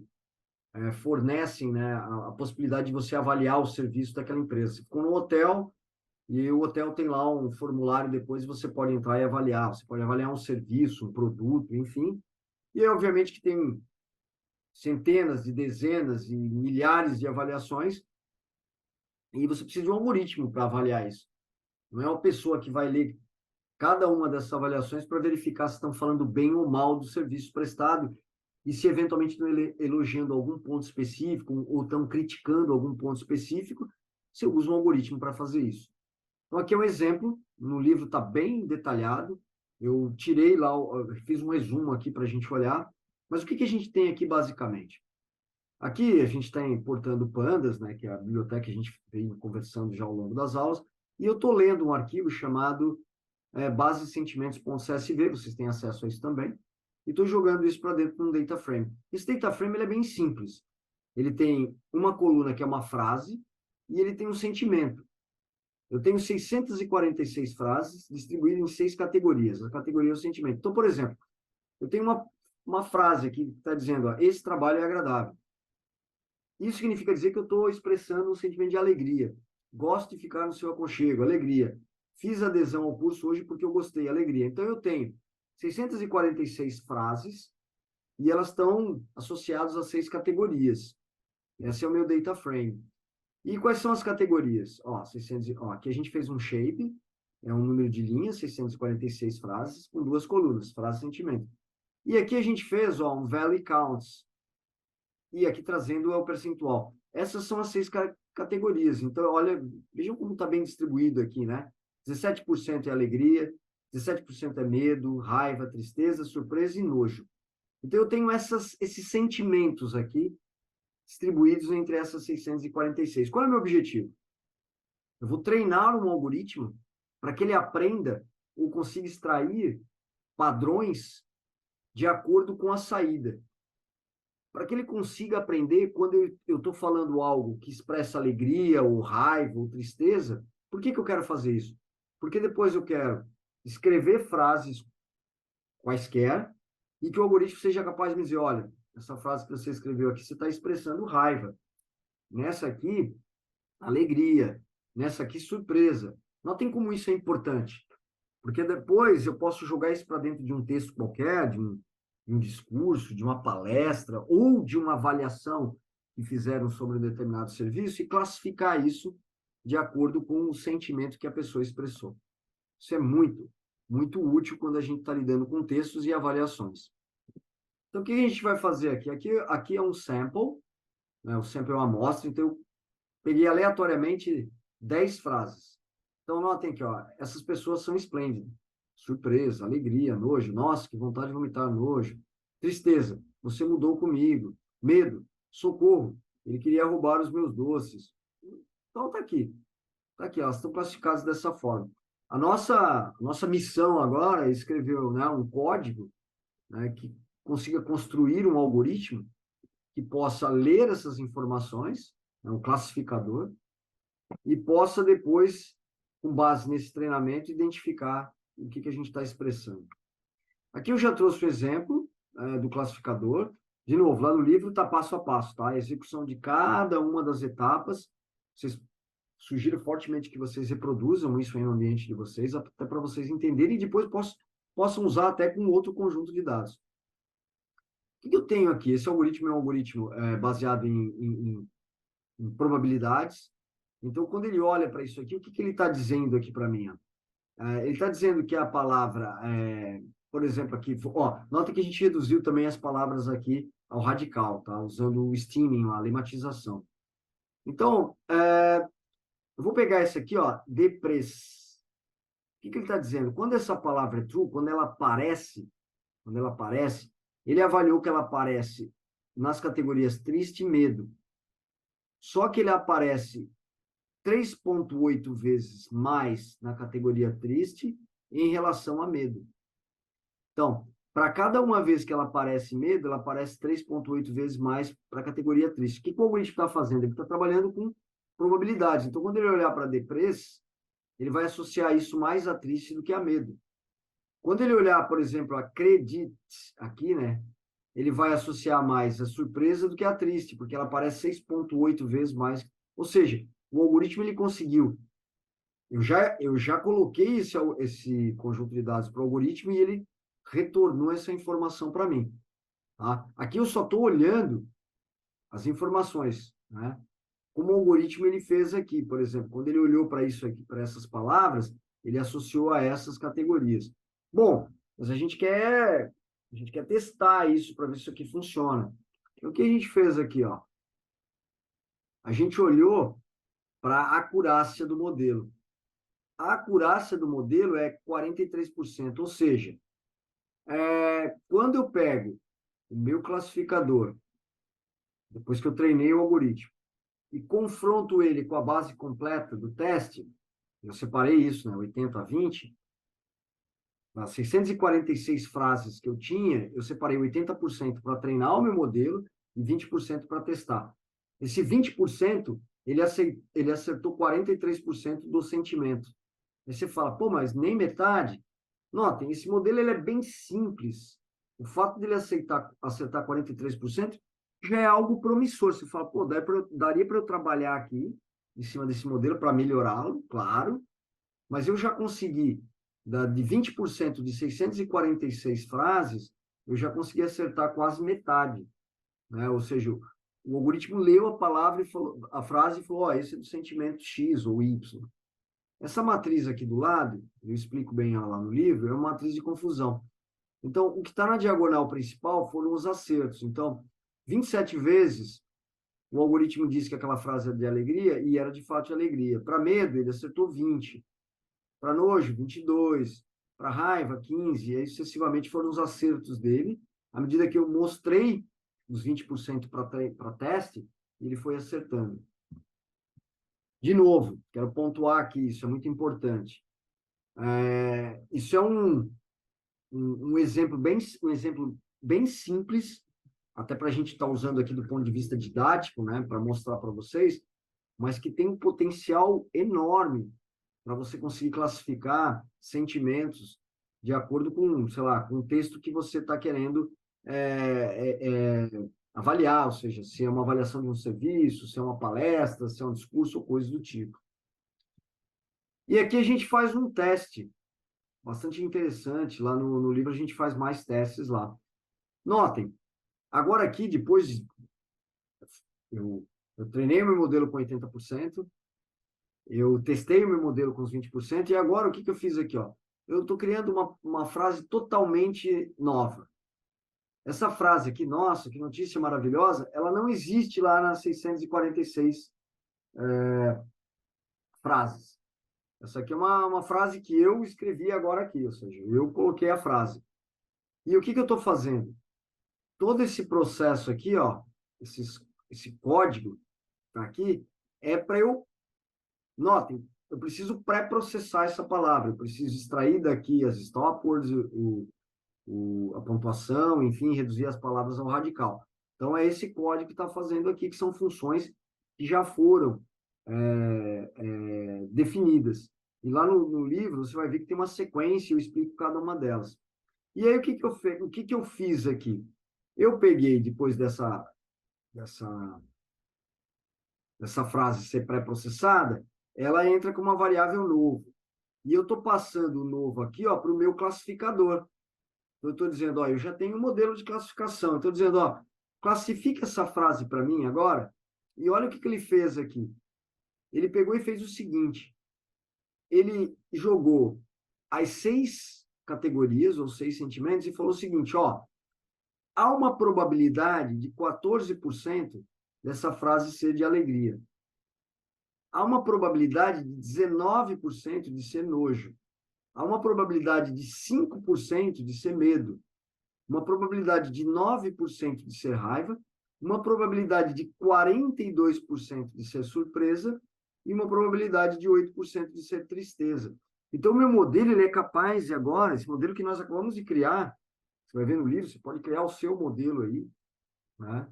fornecem, né, a possibilidade de você avaliar o serviço daquela empresa. Você ficou no hotel e o hotel tem lá um formulário, depois você pode entrar e avaliar. Você pode avaliar um serviço, um produto, enfim. E, obviamente, que tem centenas de dezenas e milhares de avaliações e você precisa de um algoritmo para avaliar isso. Não é uma pessoa que vai ler cada uma dessas avaliações para verificar se estão falando bem ou mal do serviço prestado e se eventualmente estão elogiando algum ponto específico ou estão criticando algum ponto específico, você usa um algoritmo para fazer isso. Então, aqui é um exemplo, no livro está bem detalhado, eu tirei lá, fiz um resumo aqui para a gente olhar, mas o que a gente tem aqui basicamente? Aqui a gente está importando Pandas, né, que é a biblioteca que a gente vem conversando já ao longo das aulas, e eu estou lendo um arquivo chamado basesentimentos.csv, vocês têm acesso a isso também, e estou jogando isso para dentro de um data frame. Esse data frame ele é bem simples. Ele tem uma coluna que é uma frase e ele tem um sentimento. Eu tenho 646 frases distribuídas em 6 categorias. A categoria é o sentimento. Então, por exemplo, eu tenho uma frase aqui que está dizendo, ó, esse trabalho é agradável. Isso significa dizer que eu estou expressando um sentimento de alegria. Gosto de ficar no seu aconchego, alegria. Fiz adesão ao curso hoje porque eu gostei, alegria. Então, eu tenho 646 frases e elas estão associadas a 6 categorias. Esse é o meu data frame. E quais são as categorias? Ó, 600, ó, aqui a gente fez um shape, é um número de linhas, 646 frases, com 2 colunas, frase e sentimento. E aqui a gente fez ó, um value counts, e aqui trazendo o percentual. Essas são as 6 categorias. Então, olha, vejam como está bem distribuído aqui, né? 17% é alegria, 17% é medo, raiva, tristeza, surpresa e nojo. Então, eu tenho esses sentimentos aqui distribuídos entre essas 646. Qual é o meu objetivo? Eu vou treinar um algoritmo para que ele aprenda ou consiga extrair padrões de acordo com a saída. Para que ele consiga aprender quando eu estou falando algo que expressa alegria, ou raiva, ou tristeza, por que eu quero fazer isso? Porque depois eu quero escrever frases quaisquer e que o algoritmo seja capaz de me dizer, olha, essa frase que você escreveu aqui, você está expressando raiva. Nessa aqui, alegria. Nessa aqui, surpresa. Notem como isso é importante. Porque depois eu posso jogar isso para dentro de um texto qualquer, de um discurso, de uma palestra, ou de uma avaliação que fizeram sobre um determinado serviço e classificar isso de acordo com o sentimento que a pessoa expressou. Isso é muito, muito útil quando a gente está lidando com textos e avaliações. Então, o que a gente vai fazer aqui? Aqui é um sample, né? O sample é uma amostra, então eu peguei aleatoriamente 10 frases. Então, notem aqui, ó, essas pessoas são esplêndidas. Surpresa, alegria, nojo. Nossa, que vontade de vomitar, nojo. Tristeza, você mudou comigo. Medo, socorro, ele queria roubar os meus doces. Então, tá aqui. Tá aqui, elas estão classificadas dessa forma. A nossa missão agora é escrever, né, um código, né, que consiga construir um algoritmo que possa ler essas informações, né, um classificador, e possa depois, com base nesse treinamento, identificar o que a gente está expressando. Aqui eu já trouxe o exemplo do classificador. De novo, lá no livro está passo a passo, tá? A execução de cada uma das etapas. Vocês sugiro fortemente que vocês reproduzam isso aí no ambiente de vocês, até para vocês entenderem e depois possam usar até com outro conjunto de dados. O que eu tenho aqui? Esse algoritmo é um algoritmo baseado em probabilidades. Então, quando ele olha para isso aqui, o que ele está dizendo aqui para mim? Ele está dizendo que a palavra, por exemplo, aqui, ó, nota que a gente reduziu também as palavras aqui ao radical, tá? Usando o steaming, a lematização. Então, eu vou pegar esse aqui, ó, depress. O que ele está dizendo? Quando essa palavra é true, quando ela aparece, ele avaliou que ela aparece nas categorias triste e medo. Só que ele aparece 3,8 vezes mais na categoria triste em relação a medo. Então, para cada uma vez que ela aparece medo, ela aparece 3,8 vezes mais para a categoria triste. O que o algoritmo está fazendo? Ele está trabalhando com probabilidades. Então, quando ele olhar para a depressa, ele vai associar isso mais a triste do que a medo. Quando ele olhar, por exemplo, a acredite aqui, né? Ele vai associar mais a surpresa do que a triste, porque ela aparece 6,8 vezes mais. Ou seja, o algoritmo ele conseguiu. Eu já coloquei esse conjunto de dados para o algoritmo e ele retornou essa informação para mim. Tá? Aqui eu só estou olhando as informações, né? Como o algoritmo ele fez aqui, por exemplo, quando ele olhou para isso aqui, para essas palavras, ele associou a essas categorias. Bom, mas a gente quer testar isso para ver se isso aqui funciona. Então, o que a gente fez aqui, ó? A gente olhou para a acurácia do modelo. A acurácia do modelo é 43%, ou seja, quando eu pego o meu classificador depois que eu treinei o algoritmo, e confronto ele com a base completa do teste, eu separei isso, né, 80 a 20, nas 646 frases que eu tinha, eu separei 80% para treinar o meu modelo e 20% para testar. Esse 20%, ele acertou 43% do sentimento. Aí você fala, pô, mas nem metade? Notem, esse modelo ele é bem simples. O fato dele acertar 43% já é algo promissor. Você fala, pô, daria para eu trabalhar aqui em cima desse modelo para melhorá-lo, claro, mas eu já consegui, de 20% de 646 frases, eu já consegui acertar quase metade, né? Ou seja, o algoritmo leu a palavra e falou, a frase e falou, ó, esse é do sentimento X ou Y. Essa matriz aqui do lado, eu explico bem ela lá no livro, é uma matriz de confusão. Então, o que está na diagonal principal foram os acertos. Então, 27 vezes o algoritmo disse que aquela frase é de alegria e era de fato de alegria. Para medo, ele acertou 20. Para nojo, 22. Para raiva, 15. E aí, sucessivamente, foram os acertos dele. À medida que eu mostrei os 20% para teste, ele foi acertando. De novo, quero pontuar aqui, isso é muito importante. Isso é um exemplo bem simples, até para a gente estar usando aqui do ponto de vista didático, né, para mostrar para vocês, mas que tem um potencial enorme para você conseguir classificar sentimentos de acordo com, sei lá, com o texto que você está querendo avaliar, ou seja, se é uma avaliação de um serviço, se é uma palestra, se é um discurso ou coisa do tipo. E aqui a gente faz um teste bastante interessante. Lá no livro a gente faz mais testes lá. Notem, agora aqui, depois eu treinei o meu modelo com 80%, eu testei o meu modelo com os 20%, e agora o que eu fiz aqui? Ó? Eu estou criando uma frase totalmente nova. Essa frase aqui, nossa, que notícia maravilhosa, ela não existe lá nas 646 frases. Essa aqui é uma frase que eu escrevi agora aqui, ou seja, eu coloquei a frase. E o que eu estou fazendo? Todo esse processo aqui, ó, esse código tá aqui, é para eu. Notem, eu preciso pré-processar essa palavra, eu preciso extrair daqui as stopwords, a pontuação, enfim, reduzir as palavras ao radical. Então, é esse código que está fazendo aqui, que são funções que já foram definidas. E lá no livro, você vai ver que tem uma sequência, eu explico cada uma delas. E aí, o que eu fiz aqui? Eu peguei, depois dessa, dessa frase ser pré-processada, ela entra com uma variável novo. E eu estou passando o novo aqui para o meu classificador. Eu estou dizendo, ó, eu já tenho um modelo de classificação. Eu estou dizendo, ó, classifica essa frase para mim agora. E olha o que ele fez aqui. Ele pegou e fez o seguinte. Ele jogou as 6 categorias, ou 6 sentimentos, e falou o seguinte, ó, há uma probabilidade de 14% dessa frase ser de alegria. Há uma probabilidade de 19% de ser nojo. Há uma probabilidade de 5% de ser medo. Uma probabilidade de 9% de ser raiva. Uma probabilidade de 42% de ser surpresa. E uma probabilidade de 8% de ser tristeza. Então, o meu modelo ele é capaz de agora, esse modelo que nós acabamos de criar, você vai ver no livro, você pode criar o seu modelo aí, né?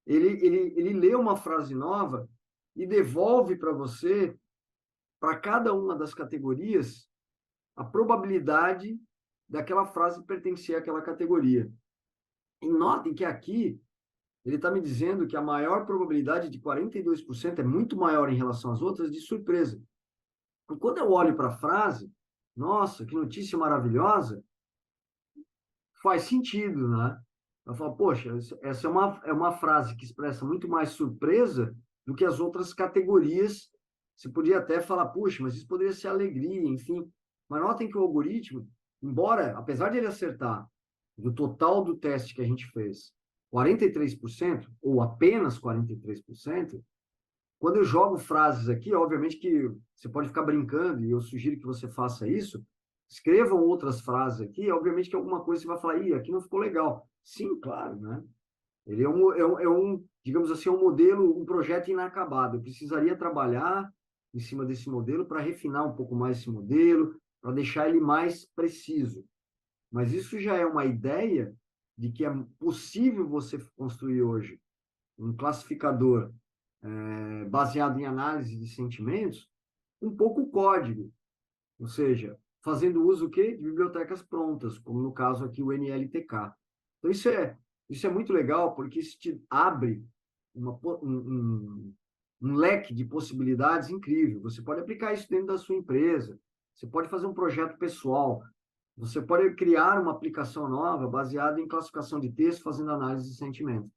Ele lê uma frase nova e devolve para você, para cada uma das categorias, a probabilidade daquela frase pertencer àquela categoria. E notem que aqui ele está me dizendo que a maior probabilidade de 42% é muito maior em relação às outras de surpresa. Então, quando eu olho para a frase, nossa, que notícia maravilhosa, faz sentido, né? Eu falo, poxa, essa é uma frase que expressa muito mais surpresa do que as outras categorias. Você podia até falar, puxa, mas isso poderia ser alegria, enfim. Mas notem que o algoritmo, embora, apesar de ele acertar do total do teste que a gente fez, 43%, ou apenas 43%, quando eu jogo frases aqui, obviamente que você pode ficar brincando, e eu sugiro que você faça isso, escrevam outras frases aqui, obviamente que alguma coisa você vai falar, ih, aqui não ficou legal. Sim, claro, né? Ele digamos assim, um modelo, um projeto inacabado. Eu precisaria trabalhar em cima desse modelo para refinar um pouco mais esse modelo, para deixar ele mais preciso. Mas isso já é uma ideia de que é possível você construir hoje um classificador baseado em análise de sentimentos, um pouco código, ou seja, fazendo uso o quê? De bibliotecas prontas, como no caso aqui o NLTK. Então isso é muito legal, porque isso te abre um leque de possibilidades incrível. Você pode aplicar isso dentro da sua empresa, você pode fazer um projeto pessoal, você pode criar uma aplicação nova baseada em classificação de texto, fazendo análise de sentimento.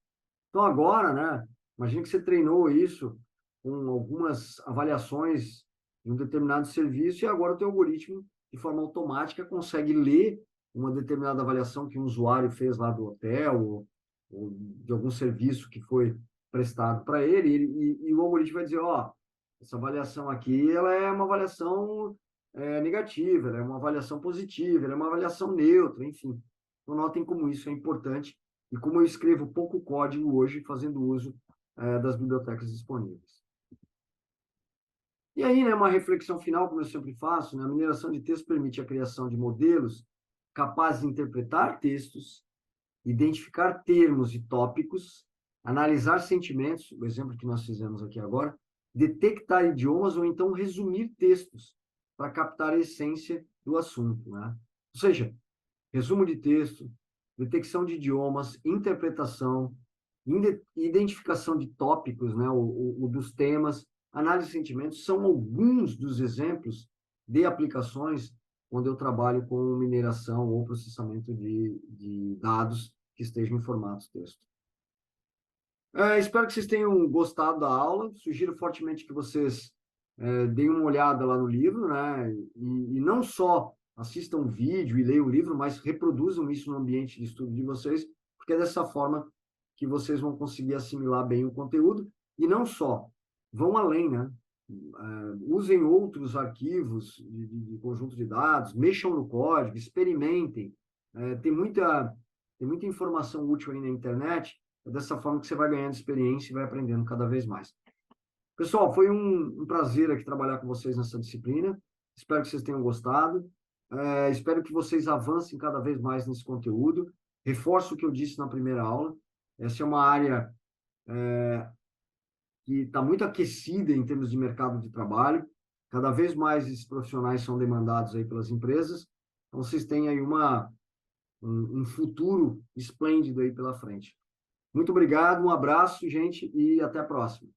Então, agora, né, imagina que você treinou isso com algumas avaliações de um determinado serviço e agora o teu algoritmo, de forma automática, consegue ler uma determinada avaliação que um usuário fez lá do hotel ou de algum serviço que foi prestado para ele e o algoritmo vai dizer, ó, essa avaliação aqui, ela é uma avaliação negativa, ela é uma avaliação positiva, ela é uma avaliação neutra, enfim. Então, notem como isso é importante e como eu escrevo pouco código hoje fazendo uso das bibliotecas disponíveis. E aí, né, uma reflexão final, como eu sempre faço, né, a mineração de texto permite a criação de modelos capazes de interpretar textos, identificar termos e tópicos, analisar sentimentos, o exemplo que nós fizemos aqui agora, detectar idiomas ou então resumir textos para captar a essência do assunto, né? Ou seja, resumo de texto, detecção de idiomas, interpretação, identificação de tópicos, né, o dos temas, análise de sentimentos, são alguns dos exemplos de aplicações onde eu trabalho com mineração ou processamento de dados que estejam em formato texto. Espero que vocês tenham gostado da aula. Sugiro fortemente que vocês deem uma olhada lá no livro, né? E não só assistam o vídeo e leiam o livro, mas reproduzam isso no ambiente de estudo de vocês, porque é dessa forma que vocês vão conseguir assimilar bem o conteúdo. E não só, vão além, né? Usem outros arquivos de conjunto de dados, mexam no código, experimentem. Tem muita informação útil aí na internet. É dessa forma que você vai ganhando experiência e vai aprendendo cada vez mais. Pessoal, foi um prazer aqui trabalhar com vocês nessa disciplina. Espero que vocês tenham gostado. Espero que vocês avancem cada vez mais nesse conteúdo. Reforço o que eu disse na primeira aula. Essa é uma área que está muito aquecida em termos de mercado de trabalho. Cada vez mais esses profissionais são demandados aí pelas empresas. Então, vocês têm aí um futuro esplêndido aí pela frente. Muito obrigado, um abraço, gente, e até a próxima.